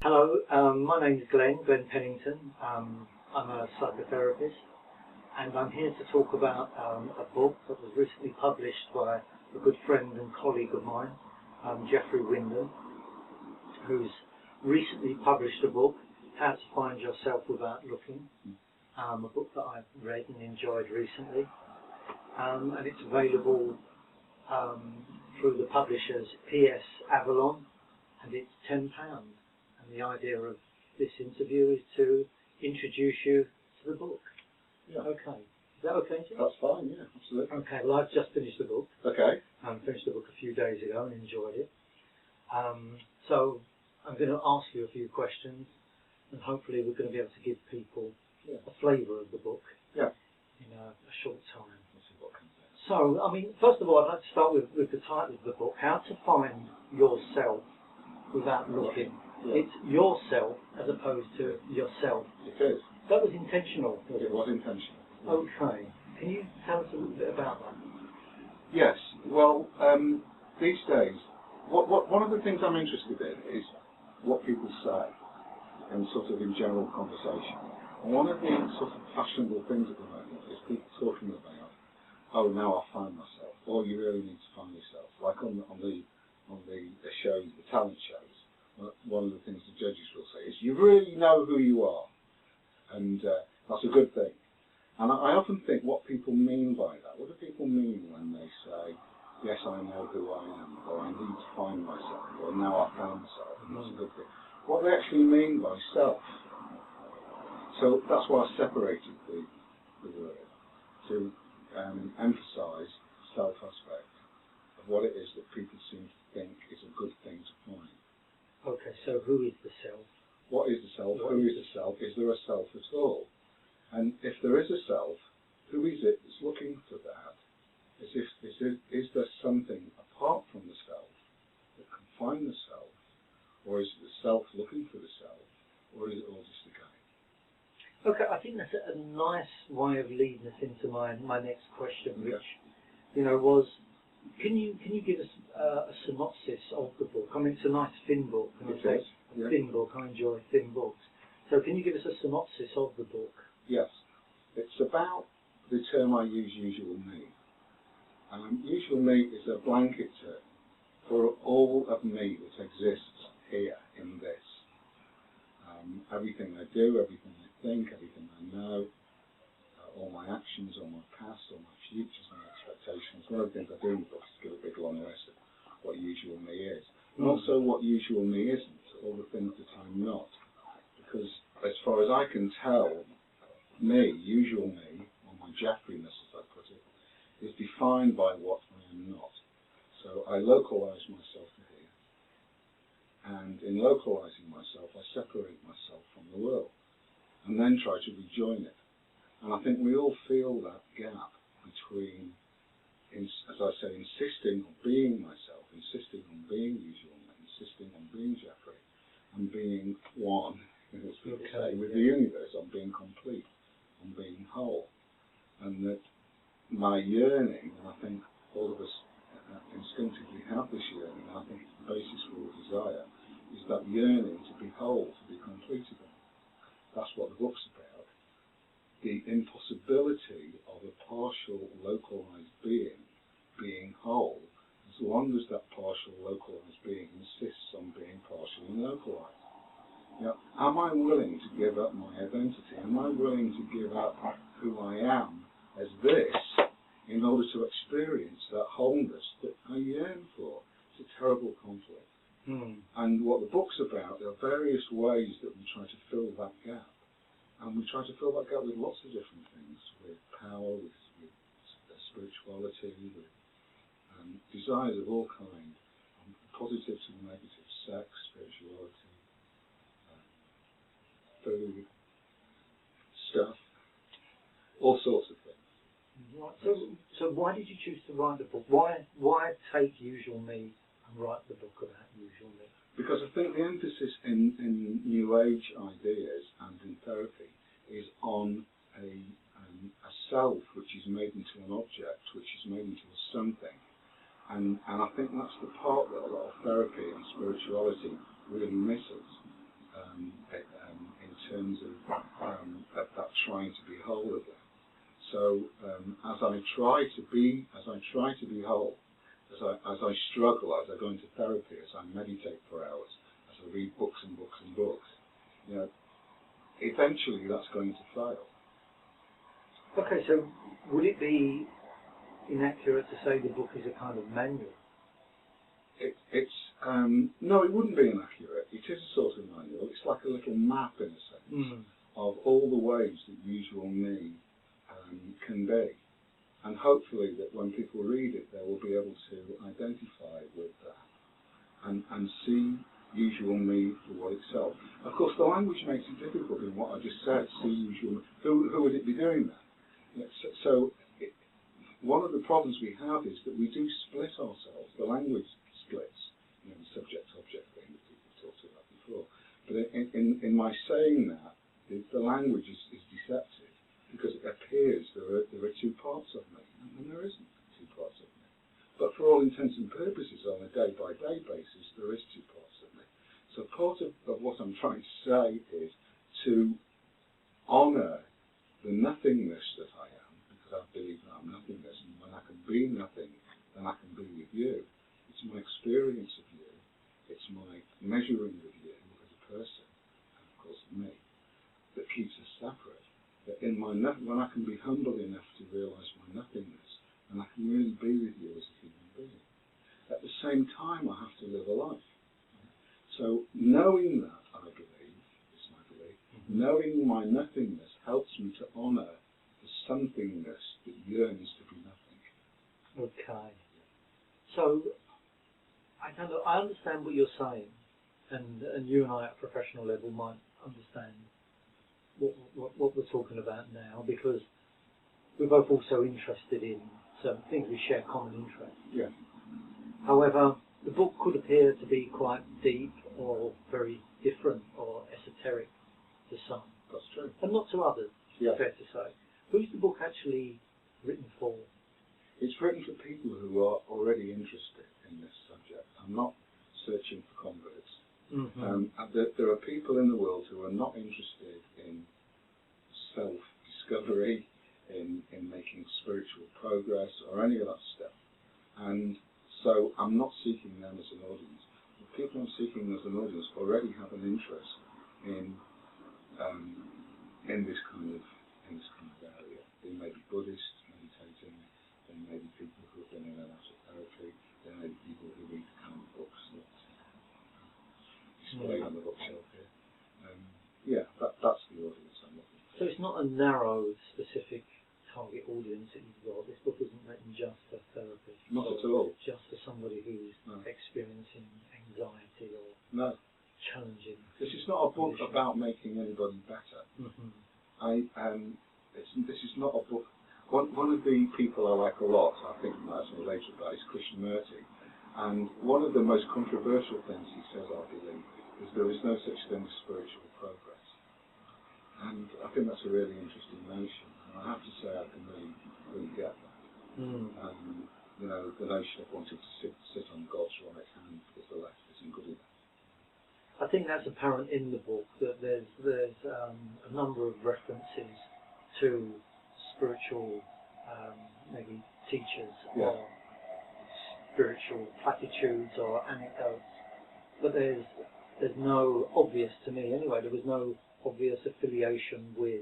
Hello, my name is Glenn Pennington. I'm a psychotherapist, and I'm here to talk about a book that was recently published by a good friend and colleague of mine, Geoffrey Windham, who's recently published a book, How to Find Yourself Without Looking, a book that I've read and enjoyed recently, and it's available through the publishers PS Avalon, and it's £10. And the idea of this interview is to introduce you to the book. Yeah. Okay. Is that okay, Jim? That's fine, yeah, absolutely. Okay, well, I've just finished the book. Okay. Finished the book a few days ago and enjoyed it. So I'm going to ask you a few questions, and hopefully we're going to be able to give people a flavour of the book in a short time. Let's see what comes out. So, I mean, first of all, I'd like to start with the title of the book, How to Find Yourself Without Looking. Yeah. It's yourself as opposed to yourself. It is. That was intentional. It was intentional. Okay. Can you tell us a little bit about that? Yes. Well, these days, one of the things I'm interested in is what people say, and sort of in general conversation. And one of the sort of fashionable things at the moment is people talking about, oh, now I find myself, or you really need to find yourself. Like on the shows, the talent shows. One of the things the judges will say is, you really know who you are, and that's a good thing. And I often think what people mean by that. What do people mean when they say, yes, I know who I am, or I need to find myself, or now I found myself, and that's a good thing. What they actually mean by self. So that's why I separated the word, to emphasise self aspect of what it is that people seem to think is a good thing to find. Okay, so who is the self? What is the self? Who is the self? Is there a self at all? And if there is a self, who is it that's looking for that? Is there something apart from the self that can find the self? Or is it the self looking for the self? Or is it all just a game? Okay, I think that's a nice way of leading us into my next question, which, was, can you give us a synopsis of the book? I mean, it's a nice thin book. Thin book. I enjoy thin books. So can you give us a synopsis of the book? Yes. It's about the term I use, usual me. Usual me is a blanket term for all of me that exists here in this. Everything I do, everything I think, everything I know, all my actions, all my past, all my futures, my expectations. One of the things I do in the book is give a big long list of what usual me is. And also what usual me isn't, all the things that I'm not. Because as far as I can tell, me, usual me, or my Geoffrey-ness as I put it, is defined by what I am not. So I localise myself to here. And in localising myself, I separate myself from the world. And then try to rejoin it. And I think we all feel that gap between, as I say, insisting on being myself, insisting on being usual me, insisting on being Geoffrey, and being one, as people say, with the universe, on being complete, on being whole. And that my yearning, and I think all of us instinctively have this yearning, and I think it's the basis for all desire, is that yearning to be whole, to be complete again. That's what the book's about. The impossibility of a partial localized being whole, as long as that partial localized being insists on being partially localized. Am I willing to give up my identity? Am I willing to give up who I am as this in order to experience that wholeness that I yearn for? It's a terrible conflict. And what the book's about, there are various ways that we try to fill that gap. And we try to fill that gap with lots of different things, with power, with spirituality, with desires of all kinds, positive and negative, sex, spirituality, food, stuff, all sorts of things. Right. So why did you choose to write the book? Why take Usual Me and write the book about Usual Me? Because I think the emphasis in New Age ideas and in therapy is on a self which is made into an object, which is made into a something, terms of that trying to be whole again. So as I try to be whole, as I struggle, as I go into therapy, as I meditate for hours, as I read books and books and books, you know, eventually that's going to fail. Okay, so would it be inaccurate to say the book is a kind of manual? No, it wouldn't be inaccurate. It is a sort of manual. It's like a little map, in a sense, of all the ways that usual me can be. And hopefully that when people read it, they will be able to identify with that and see usual me for what itself. Of course, the language makes it difficult in what I just said, see usual me. Who would it be doing that? One of the problems we have is that we do split ourselves. The language splits, you know, the subject-object thing that people talked about before. But in my saying that, the language is deceptive because it appears there are two parts of me, and there isn't two parts of me. But for all intents and purposes, on a day-by-day basis, there is two parts of me. So part of what I'm trying to say is to honour the nothingness that I am, because I believe that I'm nothingness, and when I can be nothing, then I can be with you. It's my experience of you, it's my measuring of you as a person, and of course me, that keeps us separate. That in my when I can be humble enough to realise my nothingness, and I can really be with you as a human being. At the same time, I have to live a life. So knowing that, I believe, is my belief, knowing my nothingness helps me to honour the somethingness that yearns to be nothing. Okay. So I understand what you're saying, and you and I at a professional level might understand what we're talking about now, because we're both also interested in certain things. We share common interests. Yeah. However, the book could appear to be quite deep or very different or esoteric to some. That's true. And not to others, yeah. Fair to say. Who's the book actually written for? It's written for people who are already interested in this subject. I'm not searching for converts. There are people in the world who are not interested in self-discovery, in making spiritual progress or any of that stuff. And so I'm not seeking them as an audience. The people I'm seeking as an audience already have an interest in this kind of area. They may be Buddhists meditating, they may be people who have been in and out of therapy, they may be people who read the kind of books that displayed on the bookshelf here. That's the audience I'm looking for. So it's not a narrow, specific target audience that you've got. This book isn't written just for therapists. Not at all. Just for somebody who's experiencing anxiety or challenging. This is not a book about making anybody better. This is not a book. One of the people I like a lot, I think that's me later about, is Krishnamurti. And one of the most controversial things he says, I believe, is there is no such thing as spiritual progress. And I think that's a really interesting notion. And I have to say I can really get that. You know, the notion of wanting to sit on God's right hand because the left isn't good enough. I think that's apparent in the book, that there's a number of references to spiritual maybe teachers or spiritual platitudes or anecdotes, but there's no obvious, to me anyway, there was no obvious affiliation with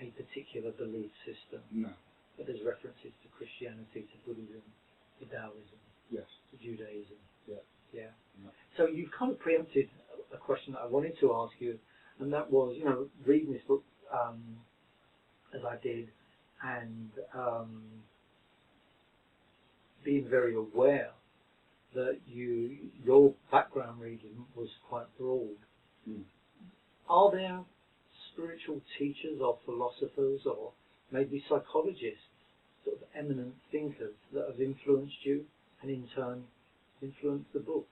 a particular belief system. No. But there's references to Christianity, to Buddhism, to Taoism, to Judaism. Yeah. So you've kind of preempted a question that I wanted to ask you, and that was, you know, reading this book as I did, and being very aware that your background reading was quite broad. Are there spiritual teachers or philosophers or maybe psychologists, sort of eminent thinkers, that have influenced you and in turn influenced the book?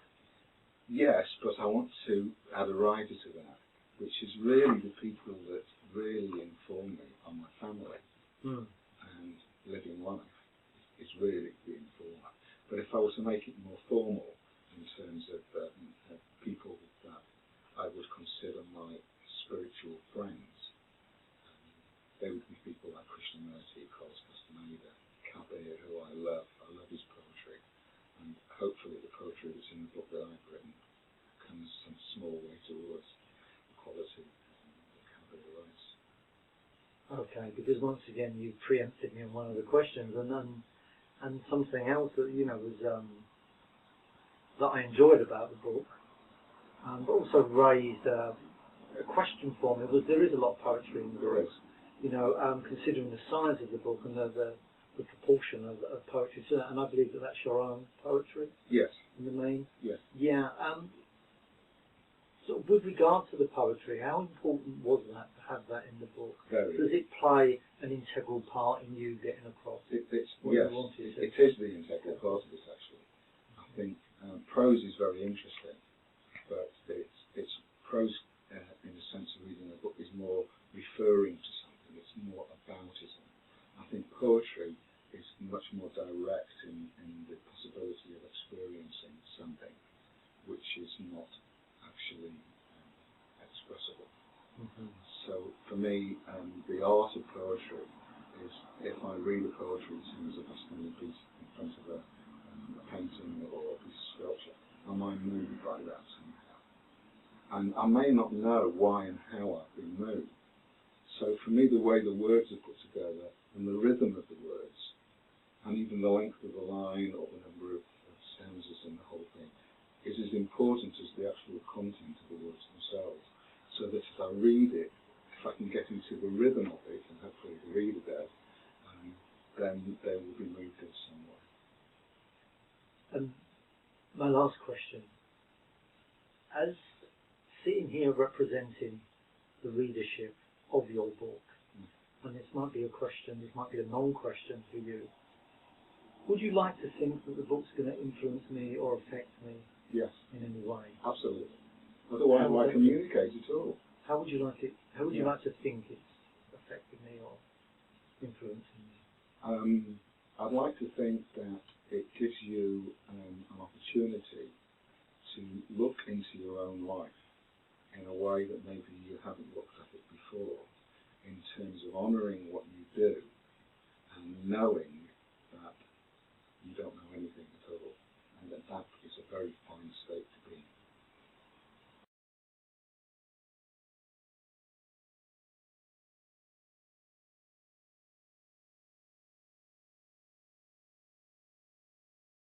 Yes, but I want to add a rider to that, which is really the people that really inform me on my family and living life is really the informer. But if I were to make it more formal in terms of people that I would consider my spiritual friends, Okay, because once again you preempted me on one of the questions, and something else that was that I enjoyed about the book, but also raised a question for me was there is a lot of poetry in the book. There is. Considering the size of the book and the proportion of poetry to that, and I believe that that's your own poetry. Yes. In the main. Yes. Yeah. So with regard to the poetry, how important was that to have that in the book? Very. Does it play an integral part in you getting across what you wanted to? It is the integral part of this actually. I think prose is very interesting, but it's prose in the sense of reading a book is more referring to something. It's more about it. I think poetry is much more direct in the possibility of experiencing something which is not actually expressible. Mm-hmm. So for me, the art of poetry is if I read a poetry scene as if I stand in front of a painting or a piece of sculpture, am I moved by that somehow? And I may not know why and how I've been moved. So for me, the way the words are put together and the rhythm of the words, and even the length of the line or the number of stanzas in the whole thing, is as important as the actual content of the words themselves. So that as I read it, if I can get into the rhythm of it, and hopefully the reader does, then they will be moved in some way. And my last question, as sitting here representing the readership of your book, and this might be a question, this might be a non-question for you, would you like to think that the book's going to influence me or affect me? Yes. In any way? Absolutely. Otherwise, why communicate at all? How would you like it? How would you like to think it's affected me or influencing me? I'd like to think that it gives you an opportunity to look into your own life in a way that maybe you haven't looked at it before, in terms of honouring what you do and knowing that you don't know anything at all, and that is a very fine state to be in.